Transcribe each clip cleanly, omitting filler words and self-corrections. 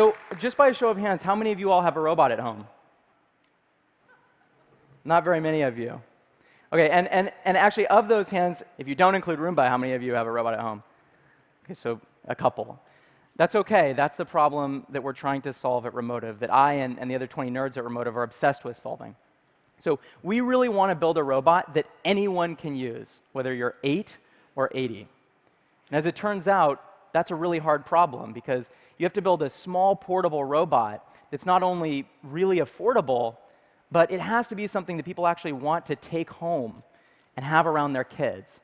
So just by a show of hands, how many of you all have a robot at home? Not very many of you. OK, and actually, of those hands, if you don't include Roomba, how many of you have a robot at home? OK, so a couple. That's OK. That's the problem that we're trying to solve at Remotive, that I and the other 20 nerds at Remotive are obsessed with solving. So we really want to build a robot that anyone can use, whether you're 8 or 80. And as it turns out, that's a really hard problem, because you have to build a small, portable robot that's not only really affordable, but it has to be something that people actually want to take home and have around their kids.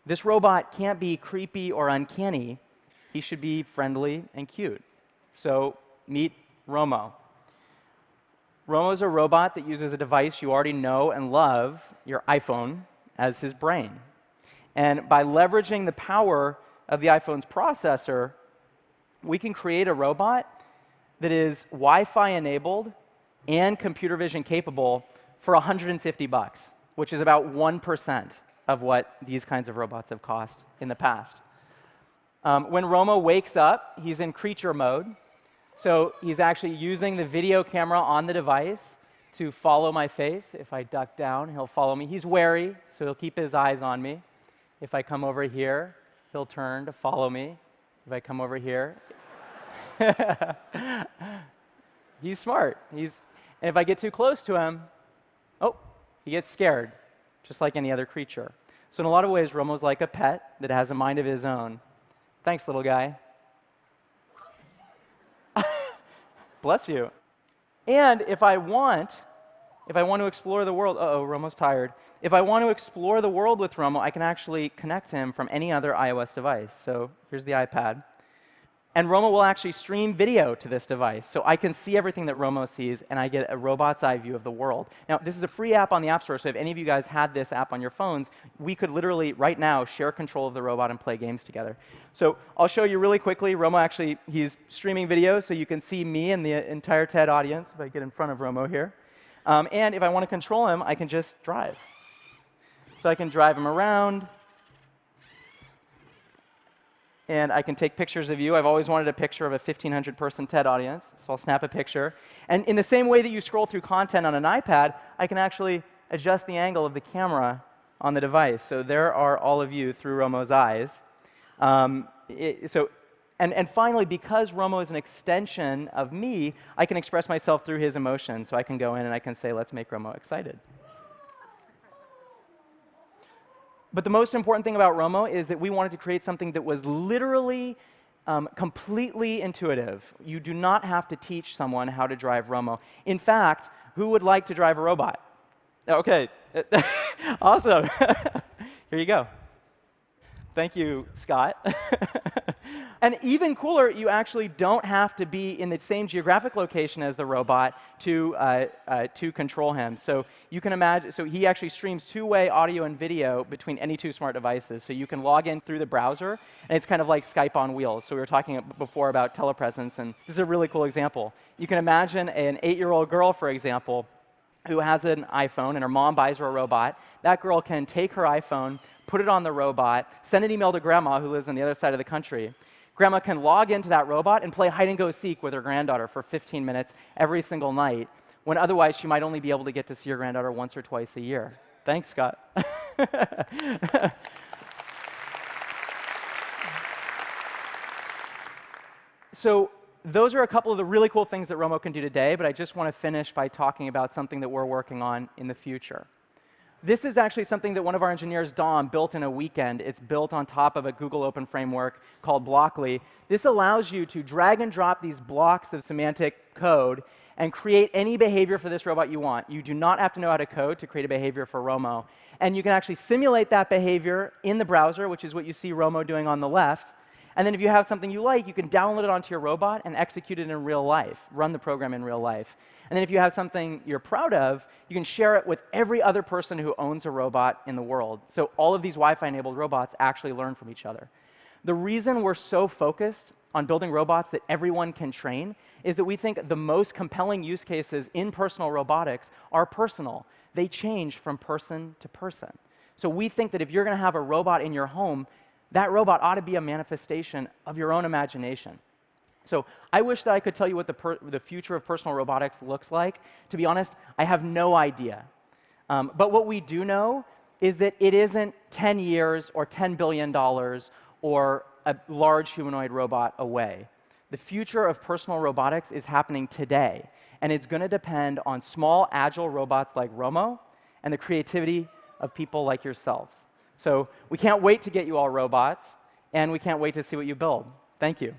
This robot can't be creepy or uncanny. He should be friendly and cute. So meet Romo. Romo is a robot that uses a device you already know and love, your iPhone, as his brain. And by leveraging the power of the iPhone's processor, we can create a robot that is Wi-Fi enabled and computer vision capable for $150, which is about 1% of what these kinds of robots have cost in the past. When Romo wakes up, he's in creature mode. So he's actually using the video camera on the device to follow my face. If I duck down, he'll follow me. He's wary, so he'll keep his eyes on me. If I come over here, he'll turn to follow me. If I come over here, he's smart. And if I get too close to him, oh, he gets scared, just like any other creature. So in a lot of ways, Romo's like a pet that has a mind of his own. Thanks, little guy. Bless you. And if I want to explore the world, uh-oh, Romo's tired. If I want to explore the world with Romo, I can actually connect him from any other iOS device. So here's the iPad. And Romo will actually stream video to this device. So I can see everything that Romo sees, and I get a robot's eye view of the world. Now, this is a free app on the App Store, so if any of you guys had this app on your phones, we could literally, right now, share control of the robot and play games together. So I'll show you really quickly. Romo actually, he's streaming video, so you can see me and the entire TED audience if I get in front of Romo here. And if I want to control him, I can just drive. So I can drive him around. And I can take pictures of you. I've always wanted a picture of a 1,500-person TED audience, so I'll snap a picture. And in the same way that you scroll through content on an iPad, I can actually adjust the angle of the camera on the device. So there are all of you through Romo's eyes. And finally, because Romo is an extension of me, I can express myself through his emotions. So I can go in and I can say, let's make Romo excited. But the most important thing about Romo is that we wanted to create something that was literally completely intuitive. You do not have to teach someone how to drive Romo. In fact, who would like to drive a robot? OK, awesome. Here you go. Thank you, Scott. And even cooler, you actually don't have to be in the same geographic location as the robot to control him. So you can imagine, so he actually streams two-way audio and video between any two smart devices. So you can log in through the browser, and it's kind of like Skype on wheels. So we were talking before about telepresence, and this is a really cool example. You can imagine an 8-year-old girl, for example, who has an iPhone, and her mom buys her a robot. That girl can take her iPhone, put it on the robot, send an email to grandma, who lives on the other side of the country. Grandma can log into that robot and play hide-and-go-seek with her granddaughter for 15 minutes every single night, when otherwise she might only be able to get to see her granddaughter once or twice a year. Thanks, Scott. So those are a couple of the really cool things that Romo can do today, but I just want to finish by talking about something that we're working on in the future. This is actually something that one of our engineers, Dom, built in a weekend. It's built on top of a Google Open framework called Blockly. This allows you to drag and drop these blocks of semantic code and create any behavior for this robot you want. You do not have to know how to code to create a behavior for Romo. And you can actually simulate that behavior in the browser, which is what you see Romo doing on the left. And then if you have something you like, you can download it onto your robot and execute it in real life, run the program in real life. And then if you have something you're proud of, you can share it with every other person who owns a robot in the world. So all of these Wi-Fi-enabled robots actually learn from each other. The reason we're so focused on building robots that everyone can train is that we think the most compelling use cases in personal robotics are personal. They change from person to person. So we think that if you're going to have a robot in your home, that robot ought to be a manifestation of your own imagination. So I wish that I could tell you what the future of personal robotics looks like. To be honest, I have no idea. But what we do know is that it isn't 10 years or $10 billion or a large humanoid robot away. The future of personal robotics is happening today, and it's going to depend on small, agile robots like Romo and the creativity of people like yourselves. So we can't wait to get you all robots, and we can't wait to see what you build. Thank you.